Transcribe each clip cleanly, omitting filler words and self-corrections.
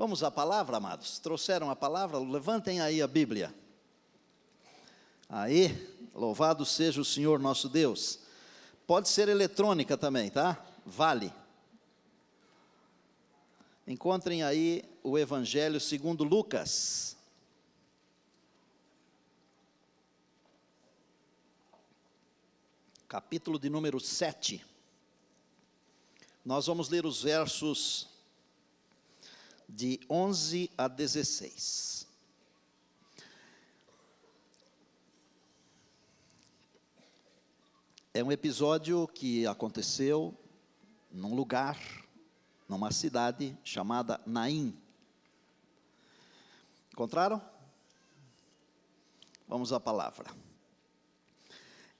Vamos à palavra, amados? Trouxeram a palavra? Levantem aí a Bíblia. Aí, louvado seja o Senhor nosso Deus. Pode ser eletrônica também, tá? Vale. Encontrem aí o Evangelho segundo Lucas. Capítulo de número 7. Nós vamos ler os versos de 11 a 16. É um episódio que aconteceu num lugar, numa cidade chamada Naim. Encontraram? Vamos à palavra.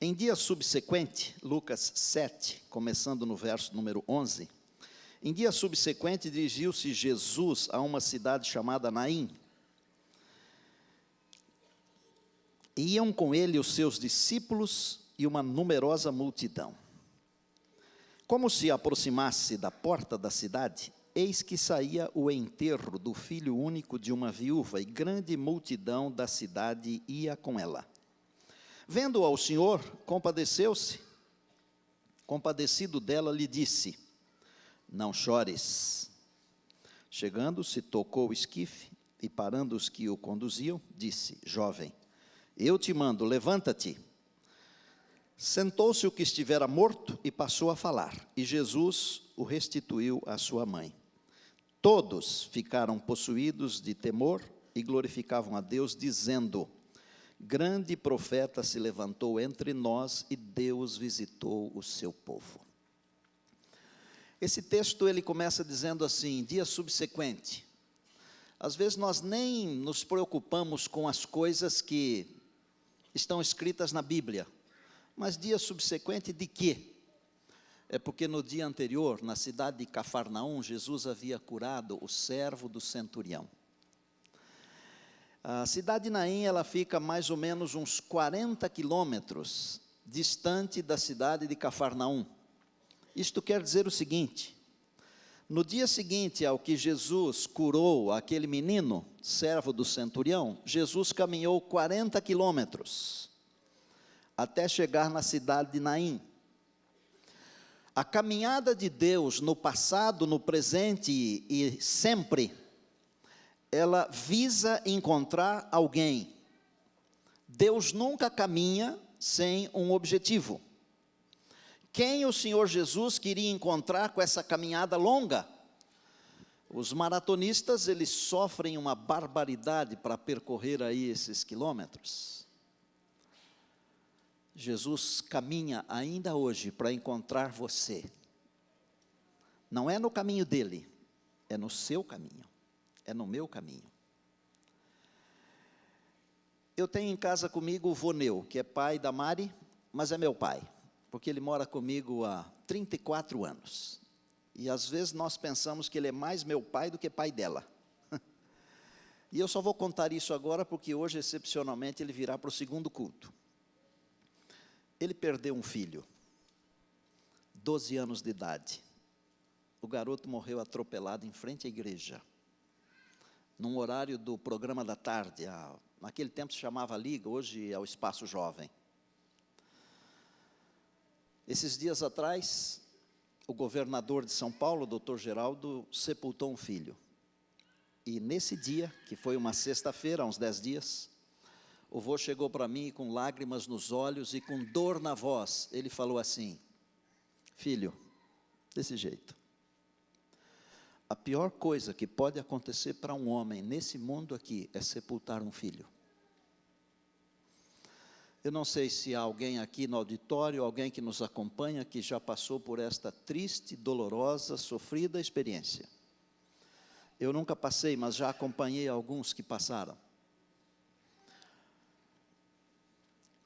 Em dia subsequente, Lucas 7, começando no verso número 11, em dia subsequente dirigiu-se Jesus a uma cidade chamada Naim. E iam com ele os seus discípulos e uma numerosa multidão. Como se aproximasse da porta da cidade, eis que saía o enterro do filho único de uma viúva, e grande multidão da cidade ia com ela. Vendo ao Senhor, compadeceu-se, compadecido dela, lhe disse: não chores. Chegando-se, tocou o esquife, e parando os que o conduziam, disse: jovem, eu te mando, levanta-te. Sentou-se o que estivera morto e passou a falar, e Jesus o restituiu à sua mãe. Todos ficaram possuídos de temor e glorificavam a Deus, dizendo: grande profeta se levantou entre nós e Deus visitou o seu povo. Esse texto ele começa dizendo assim: dia subsequente. Às vezes nós nem nos preocupamos com as coisas que estão escritas na Bíblia. Mas dia subsequente de quê? É porque no dia anterior, na cidade de Cafarnaum, Jesus havia curado o servo do centurião. A cidade de Naim, ela fica mais ou menos uns 40 quilômetros distante da cidade de Cafarnaum. Isto quer dizer o seguinte: no dia seguinte ao que Jesus curou aquele menino, servo do centurião, Jesus caminhou 40 quilômetros até chegar na cidade de Naim. A caminhada de Deus no passado, no presente e sempre, ela visa encontrar alguém. Deus nunca caminha sem um objetivo. Quem o Senhor Jesus queria encontrar com essa caminhada longa? Os maratonistas, eles sofrem uma barbaridade para percorrer aí esses quilômetros. Jesus caminha ainda hoje para encontrar você. Não é no caminho dele, é no seu caminho, é no meu caminho. Eu tenho em casa comigo o Voneu, que é pai da Mari, mas é meu pai, porque ele mora comigo há 34 anos. E às vezes nós pensamos que ele é mais meu pai do que pai dela. E eu só vou contar isso agora porque hoje, excepcionalmente, ele virá para o segundo culto. Ele perdeu um filho, 12 anos de idade. O garoto morreu atropelado em frente à igreja, num horário do programa da tarde. Naquele tempo se chamava Liga, hoje é o Espaço Jovem. Esses dias atrás, o governador de São Paulo, Dr. Geraldo, sepultou um filho. E nesse dia, que foi uma sexta-feira, há uns 10 dias, o vô chegou para mim com lágrimas nos olhos e com dor na voz. Ele falou assim: filho, desse jeito, a pior coisa que pode acontecer para um homem nesse mundo aqui é sepultar um filho. Eu não sei se há alguém aqui no auditório, alguém que nos acompanha, que já passou por esta triste, dolorosa, sofrida experiência. Eu nunca passei, mas já acompanhei alguns que passaram.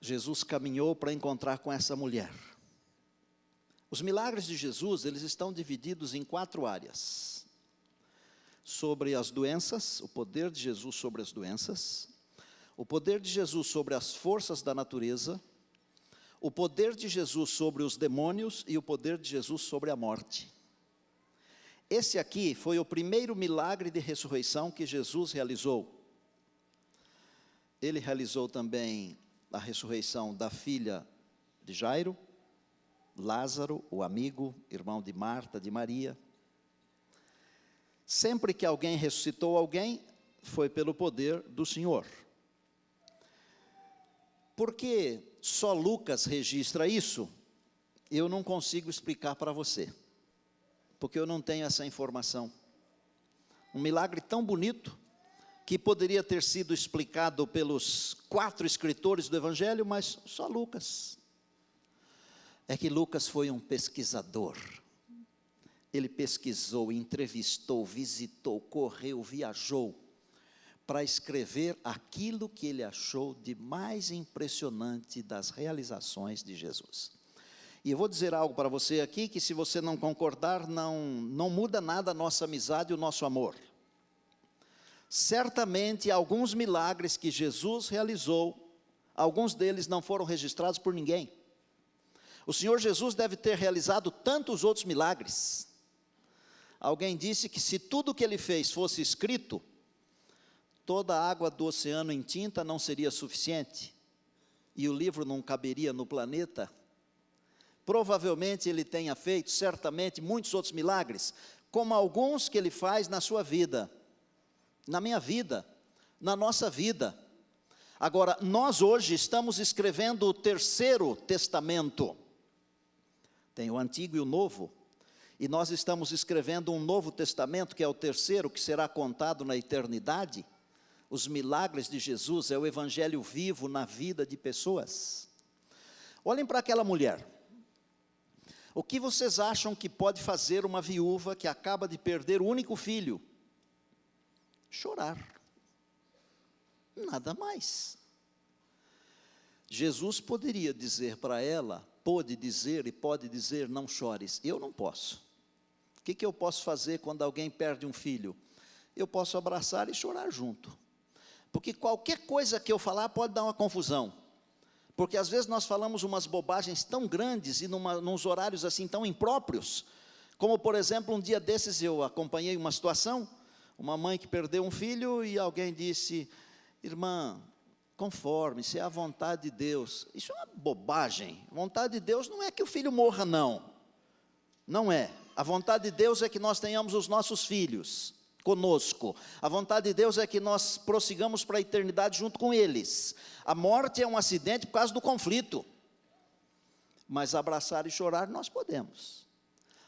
Jesus caminhou para encontrar com essa mulher. Os milagres de Jesus, eles estão divididos em 4 áreas. Sobre as doenças, o poder de Jesus sobre as doenças, o poder de Jesus sobre as forças da natureza, o poder de Jesus sobre os demônios e o poder de Jesus sobre a morte. Esse aqui foi o primeiro milagre de ressurreição que Jesus realizou. Ele realizou também a ressurreição da filha de Jairo, Lázaro, o amigo, irmão de Marta, de Maria. Sempre que alguém ressuscitou alguém, foi pelo poder do Senhor. Por que só Lucas registra isso? Eu não consigo explicar para você, porque eu não tenho essa informação. Um milagre tão bonito, que poderia ter sido explicado pelos 4 escritores do Evangelho, mas só Lucas. É que Lucas foi um pesquisador. Ele pesquisou, entrevistou, visitou, correu, viajou, para escrever aquilo que ele achou de mais impressionante das realizações de Jesus. E eu vou dizer algo para você aqui, que se você não concordar, não muda nada a nossa amizade e o nosso amor. Certamente, alguns milagres que Jesus realizou, alguns deles não foram registrados por ninguém. O Senhor Jesus deve ter realizado tantos outros milagres. Alguém disse que se tudo o que ele fez fosse escrito, toda a água do oceano em tinta não seria suficiente, e o livro não caberia no planeta. Provavelmente ele tenha feito, certamente, muitos outros milagres, como alguns que ele faz na sua vida, na minha vida, na nossa vida. Agora, nós hoje estamos escrevendo o 3º testamento. Tem o Antigo e o Novo, e nós estamos escrevendo um Novo Testamento, que é o 3º, que será contado na eternidade. Os milagres de Jesus é o evangelho vivo na vida de pessoas. Olhem para aquela mulher. O que vocês acham que pode fazer uma viúva que acaba de perder o único filho? Chorar. Nada mais. Jesus poderia dizer para ela, pôde dizer e pode dizer, não chores. Eu não posso. O que eu posso fazer quando alguém perde um filho? Eu posso abraçar e chorar junto. Porque qualquer coisa que eu falar pode dar uma confusão. Porque às vezes nós falamos umas bobagens tão grandes e nos horários assim tão impróprios. Como por exemplo, um dia desses eu acompanhei uma situação, uma mãe que perdeu um filho e alguém disse, irmã, conforme-se é a vontade de Deus. Isso é uma bobagem. A vontade de Deus não é que o filho morra, não. Não é. A vontade de Deus é que nós tenhamos os nossos filhos conosco. A vontade de Deus é que nós prossigamos para a eternidade junto com eles. A morte é um acidente por causa do conflito. Mas abraçar e chorar nós podemos.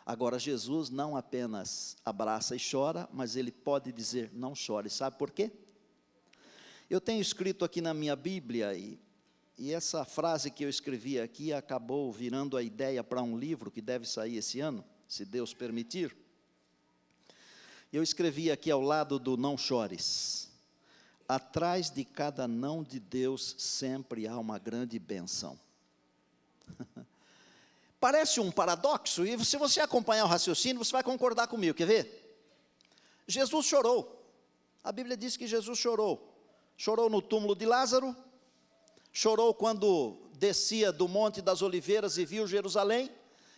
Agora, Jesus não apenas abraça e chora, mas ele pode dizer, não chore. Sabe por quê? Eu tenho escrito aqui na minha Bíblia, e essa frase que eu escrevi aqui acabou virando a ideia para um livro que deve sair esse ano, se Deus permitir. Eu escrevi aqui ao lado do não chores. Atrás de cada não de Deus sempre há uma grande bênção. Parece um paradoxo, e se você acompanhar o raciocínio, você vai concordar comigo, quer ver? Jesus chorou. A Bíblia diz que Jesus chorou. Chorou no túmulo de Lázaro, chorou quando descia do Monte das Oliveiras e viu Jerusalém,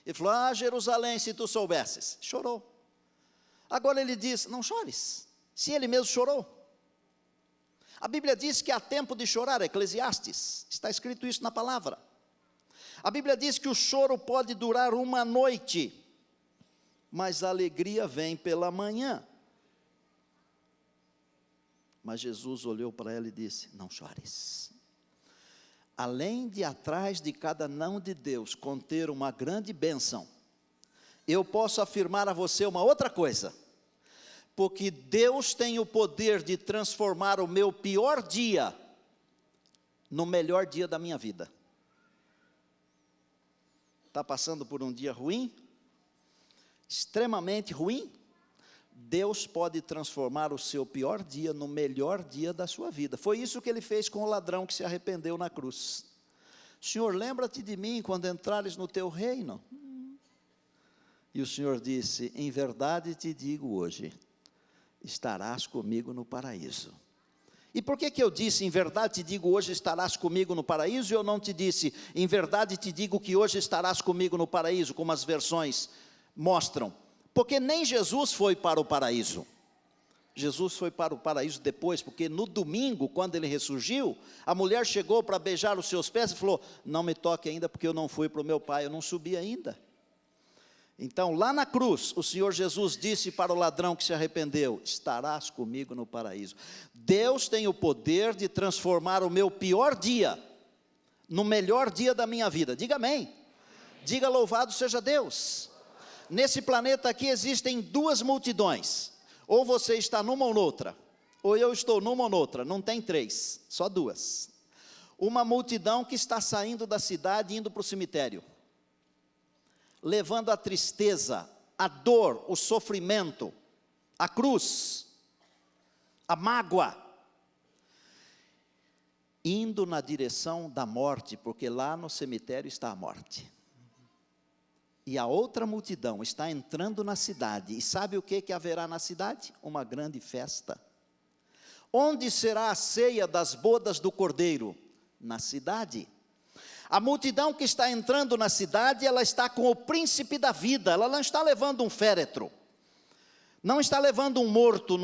e falou, Jerusalém, se tu soubesses. Chorou. Agora ele diz, não chores, se ele mesmo chorou. A Bíblia diz que há tempo de chorar, Eclesiastes, está escrito isso na palavra. A Bíblia diz que o choro pode durar uma noite, mas a alegria vem pela manhã. Mas Jesus olhou para ela e disse, não chores. Além de atrás de cada não de Deus conter uma grande bênção, eu posso afirmar a você uma outra coisa, porque Deus tem o poder de transformar o meu pior dia no melhor dia da minha vida. Está passando por um dia ruim? Extremamente ruim? Deus pode transformar o seu pior dia no melhor dia da sua vida. Foi isso que ele fez com o ladrão que se arrependeu na cruz. Senhor, lembra-te de mim quando entrares no teu reino. E o Senhor disse, em verdade te digo hoje, estarás comigo no paraíso. E por que eu disse, em verdade te digo hoje estarás comigo no paraíso, e eu não te disse, em verdade te digo que hoje estarás comigo no paraíso, como as versões mostram? Porque nem Jesus foi para o paraíso. Jesus foi para o paraíso depois, porque no domingo, quando ele ressurgiu, a mulher chegou para beijar os seus pés e falou: não me toque ainda, porque eu não fui para o meu Pai, eu não subi ainda. Então, lá na cruz, o Senhor Jesus disse para o ladrão que se arrependeu: estarás comigo no paraíso. Deus tem o poder de transformar o meu pior dia no melhor dia da minha vida. Diga amém. Diga louvado seja Deus. Nesse planeta aqui existem duas multidões. Ou você está numa ou noutra, ou eu estou numa ou noutra, não tem três, só duas. Uma multidão que está saindo da cidade e indo para o cemitério, levando a tristeza, a dor, o sofrimento, a cruz, a mágoa, indo na direção da morte, porque lá no cemitério está a morte. E a outra multidão está entrando na cidade, e sabe o que haverá na cidade? Uma grande festa. Onde será a ceia das bodas do Cordeiro? Na cidade. A multidão que está entrando na cidade, ela está com o príncipe da vida, ela não está levando um féretro, não está levando um morto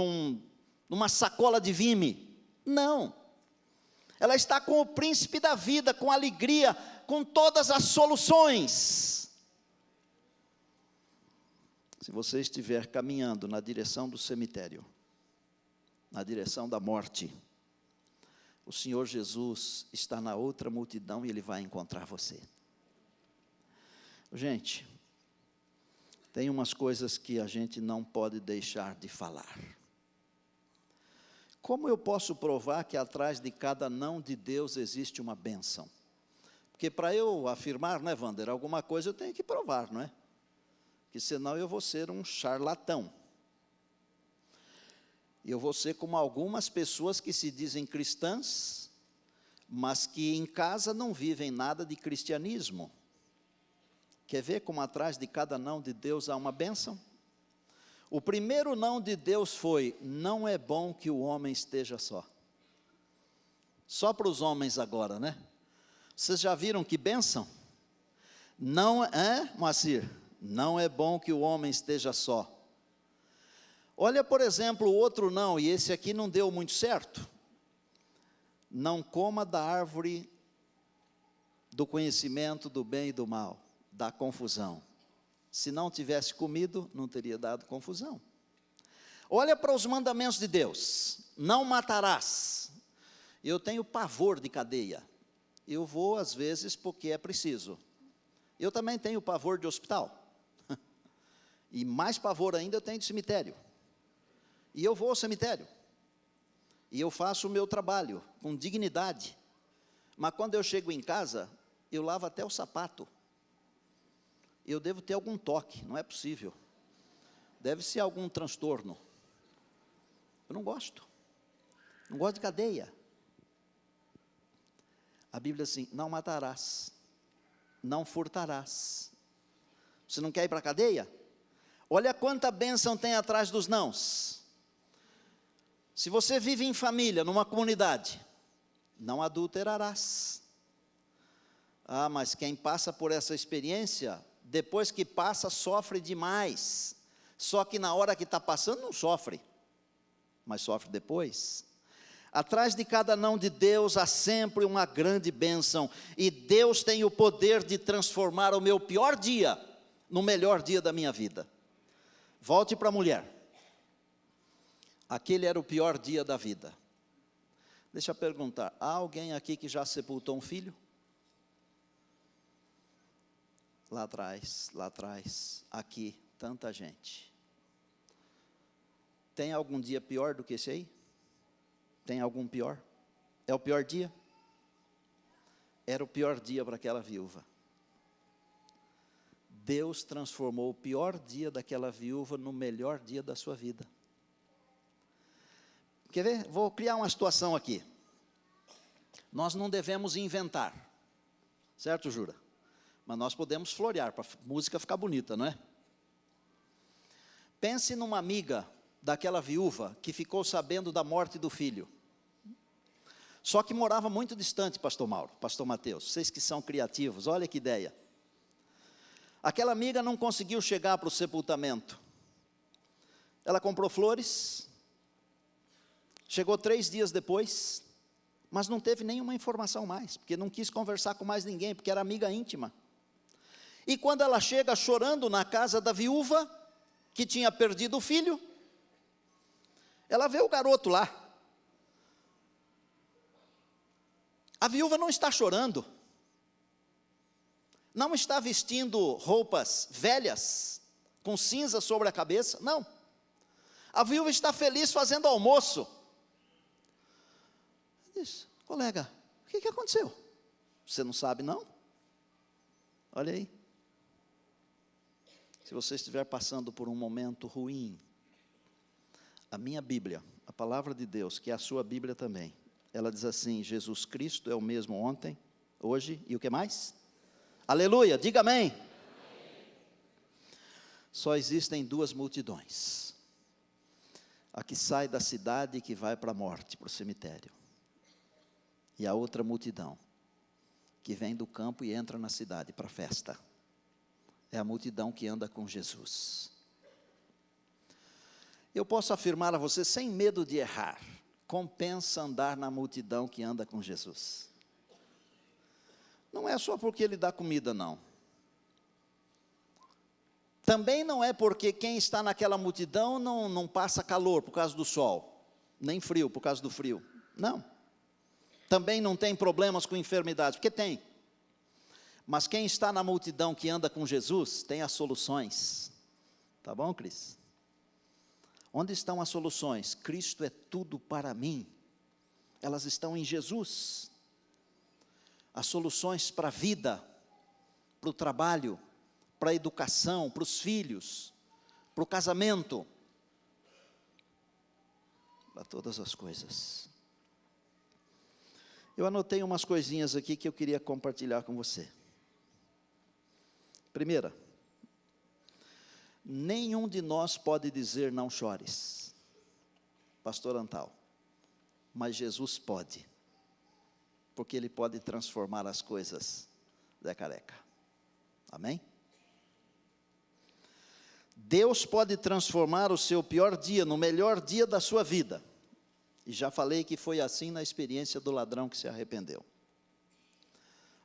numa sacola de vime, não. Ela está com o príncipe da vida, com alegria, com todas as soluções. Se você estiver caminhando na direção do cemitério, na direção da morte, o Senhor Jesus está na outra multidão e Ele vai encontrar você. Gente, tem umas coisas que a gente não pode deixar de falar. Como eu posso provar que atrás de cada não de Deus existe uma bênção? Porque para eu afirmar, né, Wander, alguma coisa eu tenho que provar, não é? Que senão eu vou ser um charlatão. Eu vou ser como algumas pessoas que se dizem cristãs, mas que em casa não vivem nada de cristianismo. Quer ver como atrás de cada não de Deus há uma bênção? O primeiro não de Deus foi: não é bom que o homem esteja só. Só para os homens agora, né? Vocês já viram que bênção? Não é, Moacir? Não é bom que o homem esteja só. Olha, por exemplo, o outro não, e esse aqui não deu muito certo. Não coma da árvore do conhecimento do bem e do mal, da confusão. Se não tivesse comido, não teria dado confusão. Olha para os mandamentos de Deus: não matarás. Eu tenho pavor de cadeia. Eu vou às vezes porque é preciso. Eu também tenho pavor de hospital. E mais pavor ainda eu tenho de cemitério. E eu vou ao cemitério. E eu faço o meu trabalho com dignidade. Mas quando eu chego em casa, eu lavo até o sapato. Eu devo ter algum toque, não é possível. Deve ser algum transtorno. Eu não gosto. Não gosto de cadeia. A Bíblia diz assim: não matarás, não furtarás. Você não quer ir para a cadeia? Olha quanta bênção tem atrás dos nãos. Se você vive em família, numa comunidade, não adulterarás. Ah, mas quem passa por essa experiência, depois que passa, sofre demais. Só que na hora que está passando, não sofre, mas sofre depois. Atrás de cada não de Deus há sempre uma grande bênção. E Deus tem o poder de transformar o meu pior dia no melhor dia da minha vida. Volte para a mulher. Aquele era o pior dia da vida. Deixa eu perguntar: há alguém aqui que já sepultou um filho? Lá atrás, aqui, tanta gente. Tem algum dia pior do que esse aí? Tem algum pior? É o pior dia? Era o pior dia para aquela viúva. Deus transformou o pior dia daquela viúva no melhor dia da sua vida. Quer ver? Vou criar uma situação aqui. Nós não devemos inventar, certo, Jura? Mas nós podemos florear, para a música ficar bonita, não é? Pense numa amiga daquela viúva que ficou sabendo da morte do filho. Só que morava muito distante, pastor Mauro, pastor Mateus, vocês que são criativos, olha que ideia. Aquela amiga não conseguiu chegar para o sepultamento. Ela comprou flores, chegou 3 dias depois, mas não teve nenhuma informação mais, porque não quis conversar com mais ninguém, porque era amiga íntima. E quando ela chega chorando na casa da viúva, que tinha perdido o filho, ela vê o garoto lá. A viúva não está chorando, não está vestindo roupas velhas, com cinza sobre a cabeça, não. A viúva está feliz fazendo almoço. Diz: colega, o que aconteceu? Você não sabe, não? Olha aí. Se você estiver passando por um momento ruim, a minha Bíblia, a palavra de Deus, que é a sua Bíblia também, ela diz assim: Jesus Cristo é o mesmo ontem, hoje e o que mais? Aleluia, diga amém. Só existem 2 multidões: a que sai da cidade e que vai para a morte, para o cemitério, e a outra multidão, que vem do campo e entra na cidade para a festa. É a multidão que anda com Jesus. Eu posso afirmar a você, sem medo de errar, compensa andar na multidão que anda com Jesus. Não é só porque ele dá comida, não. Também não é porque quem está naquela multidão não passa calor por causa do sol, nem frio por causa do frio. Não. Também não tem problemas com enfermidades, porque tem. Mas quem está na multidão que anda com Jesus, tem as soluções. Tá bom, Cris? Onde estão as soluções? Cristo é tudo para mim. Elas estão em Jesus. As soluções para a vida, para o trabalho, para a educação, para os filhos, para o casamento, para todas as coisas. Eu anotei umas coisinhas aqui que eu queria compartilhar com você. Primeira, nenhum de nós pode dizer não chores, pastor Antal, mas Jesus pode, porque Ele pode transformar as coisas, Zé Careca, amém? Deus pode transformar o seu pior dia no melhor dia da sua vida, e já falei que foi assim na experiência do ladrão que se arrependeu.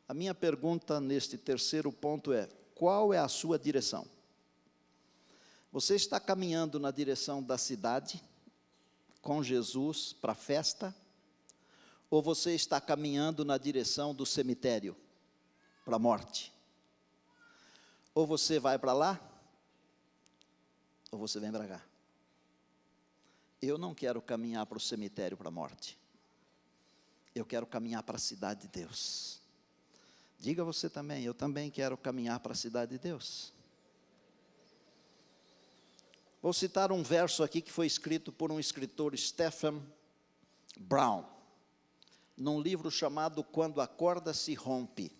A minha pergunta neste terceiro ponto é: qual é a sua direção? Você está caminhando na direção da cidade, com Jesus, para a festa? Ou você está caminhando na direção do cemitério, para a morte? Ou você vai para lá, ou você vem para cá. Eu não quero caminhar para o cemitério, para a morte. Eu quero caminhar para a cidade de Deus. Diga você também: eu também quero caminhar para a cidade de Deus. Vou citar um verso aqui que foi escrito por um escritor, Stephen Brown, num livro chamado Quando a Corda se Rompe.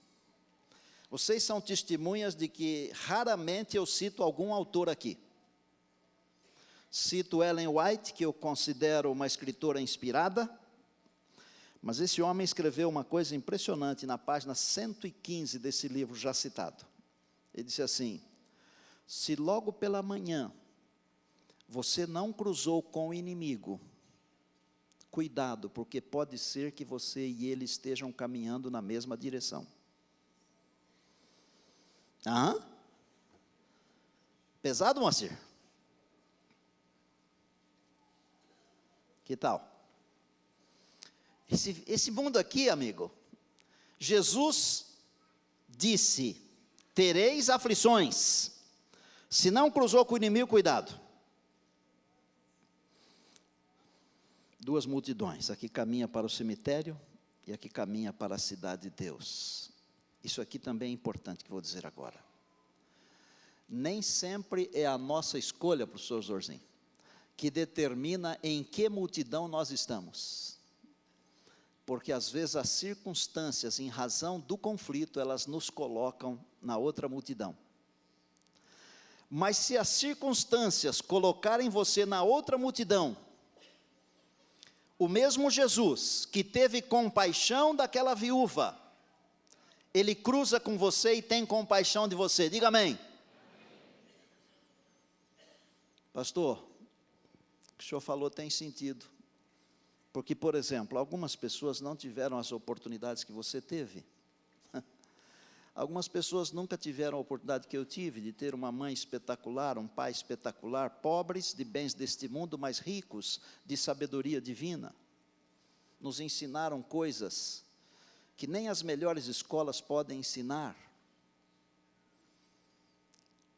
Vocês são testemunhas de que raramente eu cito algum autor aqui. Cito Ellen White, que eu considero uma escritora inspirada, mas esse homem escreveu uma coisa impressionante na página 115 desse livro já citado. Ele disse assim: se logo pela manhã você não cruzou com o inimigo, cuidado, porque pode ser que você e ele estejam caminhando na mesma direção. Pesado, Moacir? Que tal? Esse mundo aqui, amigo, Jesus disse: tereis aflições. Se não cruzou com o inimigo, cuidado. 2 multidões, a que caminha para o cemitério e a que caminha para a cidade de Deus. Isso aqui também é importante que vou dizer agora. Nem sempre é a nossa escolha, professor Zorzinho, que determina em que multidão nós estamos. Porque às vezes as circunstâncias, em razão do conflito, elas nos colocam na outra multidão. Mas se as circunstâncias colocarem você na outra multidão, o mesmo Jesus que teve compaixão daquela viúva, Ele cruza com você e tem compaixão de você. Diga amém. Pastor, O que o senhor falou tem sentido. Porque, por exemplo, algumas pessoas não tiveram as oportunidades que você teve. Algumas pessoas nunca tiveram a oportunidade que eu tive de ter uma mãe espetacular, um pai espetacular, pobres de bens deste mundo, mas ricos de sabedoria divina. Nos ensinaram coisas que nem as melhores escolas podem ensinar.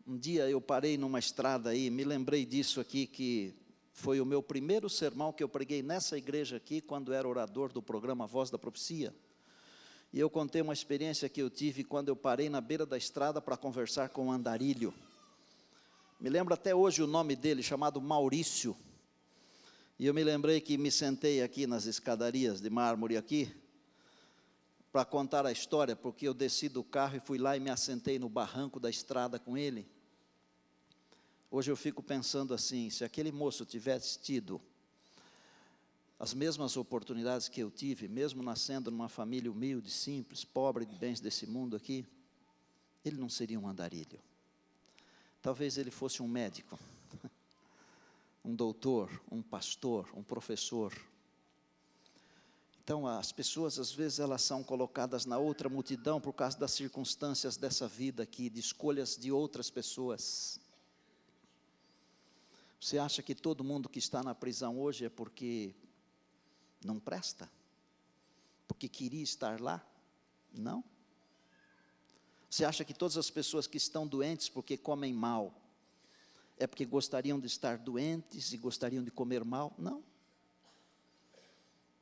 Um dia eu parei numa estrada aí, me lembrei disso aqui, que foi o meu primeiro sermão que eu preguei nessa igreja aqui, quando era orador do programa Voz da Profecia. E eu contei uma experiência que eu tive quando eu parei na beira da estrada para conversar com um andarilho. Me lembro até hoje o nome dele, chamado Maurício. E eu me lembrei que me sentei aqui nas escadarias de mármore aqui, para contar a história, porque eu desci do carro e fui lá e me assentei no barranco da estrada com ele. Hoje eu fico pensando assim, se aquele moço tivesse tido as mesmas oportunidades que eu tive, mesmo nascendo numa família humilde, simples, pobre de bens desse mundo aqui, ele não seria um andarilho. Talvez ele fosse um médico, um doutor, um pastor, um professor. Então, as pessoas, às vezes, elas são colocadas na outra multidão por causa das circunstâncias dessa vida aqui, de escolhas de outras pessoas. Você acha que todo mundo que está na prisão hoje é porque não presta? Porque queria estar lá? Não. Você acha que todas as pessoas que estão doentes porque comem mal, é porque gostariam de estar doentes e gostariam de comer mal? Não.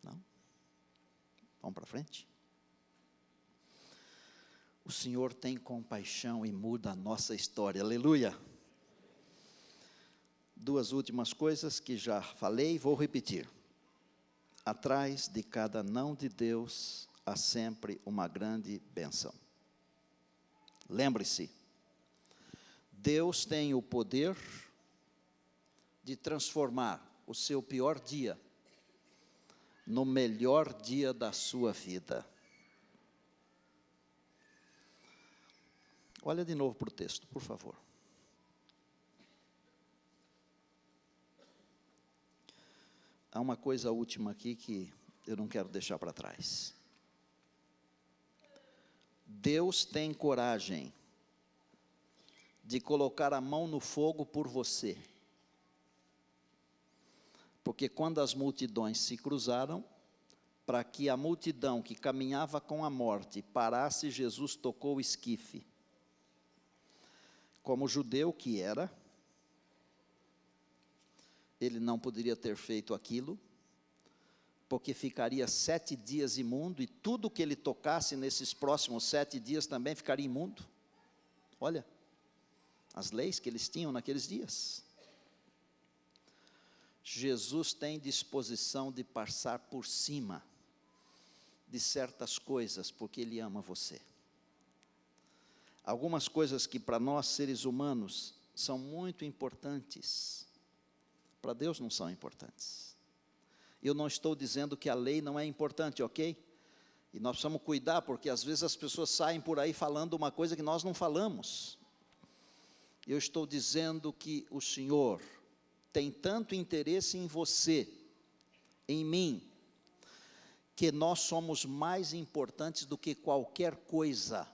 Não. Vamos para frente. O Senhor tem compaixão e muda a nossa história. Aleluia. Duas últimas coisas que já falei, vou repetir. Atrás de cada não de Deus, há sempre uma grande bênção. Lembre-se, Deus tem o poder de transformar o seu pior dia no melhor dia da sua vida. Olha de novo para o texto, por favor. Há uma coisa última aqui que eu não quero deixar para trás. Deus tem coragem de colocar a mão no fogo por você. Porque quando as multidões se cruzaram, para que a multidão que caminhava com a morte parasse, Jesus tocou o esquife. Como judeu que era, ele não poderia ter feito aquilo, porque ficaria 7 dias imundo, e tudo que ele tocasse nesses próximos 7 dias também ficaria imundo. Olha, as leis que eles tinham naqueles dias. Jesus tem disposição de passar por cima de certas coisas, porque Ele ama você. Algumas coisas que para nós, seres humanos, são muito importantes, para Deus não são importantes. Eu não estou dizendo que a lei não é importante, ok? E nós precisamos cuidar, porque às vezes as pessoas saem por aí falando uma coisa que nós não falamos. Eu estou dizendo que o Senhor tem tanto interesse em você, em mim, que nós somos mais importantes do que qualquer coisa.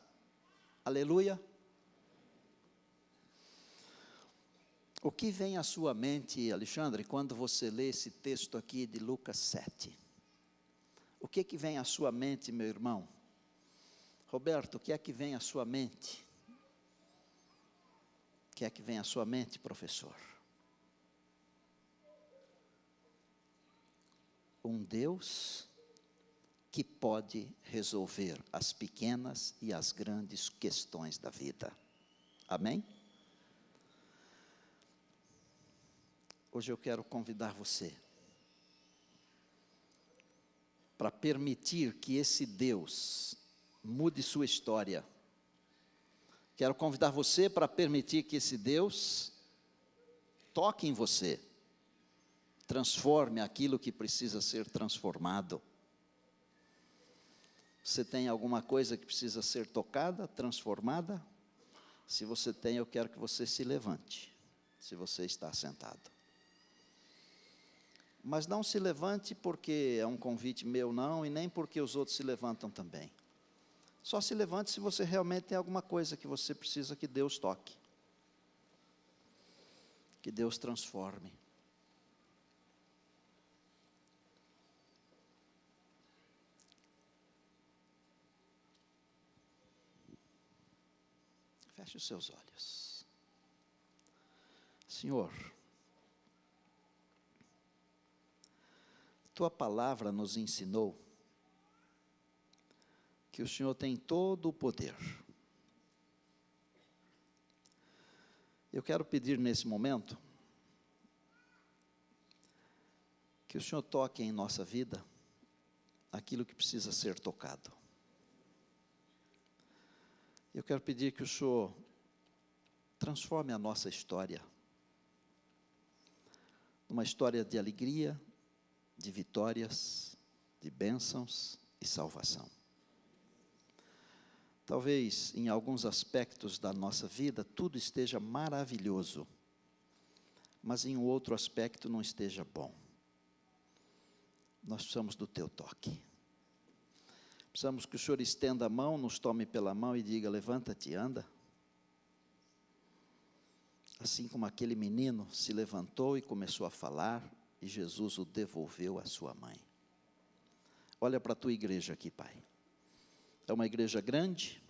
Aleluia. O que vem à sua mente, Alexandre, quando você lê esse texto aqui de Lucas 7? O que vem à sua mente, meu irmão? Roberto, o que é que vem à sua mente? O que é que vem à sua mente, professor? Um Deus que pode resolver as pequenas e as grandes questões da vida. Amém? Hoje eu quero convidar você para permitir que esse Deus mude sua história. Quero convidar você para permitir que esse Deus toque em você, transforme aquilo que precisa ser transformado. Você tem alguma coisa que precisa ser tocada, transformada? Se você tem, eu quero que você se levante, se você está sentado. Mas não se levante porque é um convite meu, não, e nem porque os outros se levantam também. Só se levante se você realmente tem alguma coisa que você precisa que Deus toque. Que Deus transforme. Feche os seus olhos. Senhor, Tua palavra nos ensinou que o Senhor tem todo o poder. Eu quero pedir nesse momento que o Senhor toque em nossa vida aquilo que precisa ser tocado. Eu quero pedir que o Senhor transforme a nossa história numa história de alegria, de vitórias, de bênçãos e salvação. Talvez em alguns aspectos da nossa vida tudo esteja maravilhoso, mas em um outro aspecto não esteja bom. Nós precisamos do Teu toque. Precisamos que o Senhor estenda a mão, nos tome pela mão e diga: levanta-te e anda. Assim como aquele menino se levantou e começou a falar, e Jesus o devolveu à sua mãe. Olha para a tua igreja aqui, Pai. É uma igreja grande,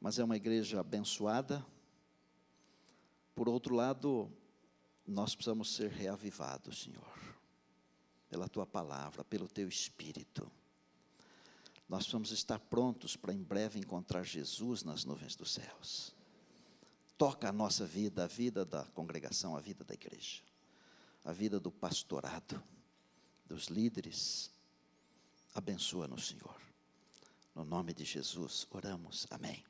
mas é uma igreja abençoada. Por outro lado, nós precisamos ser reavivados, Senhor, pela Tua palavra, pelo Teu Espírito. Nós precisamos estar prontos para em breve encontrar Jesus nas nuvens dos céus. Toca a nossa vida, a vida da congregação, a vida da igreja, a vida do pastorado, dos líderes. Abençoa-nos, Senhor. No nome de Jesus, oramos. Amém.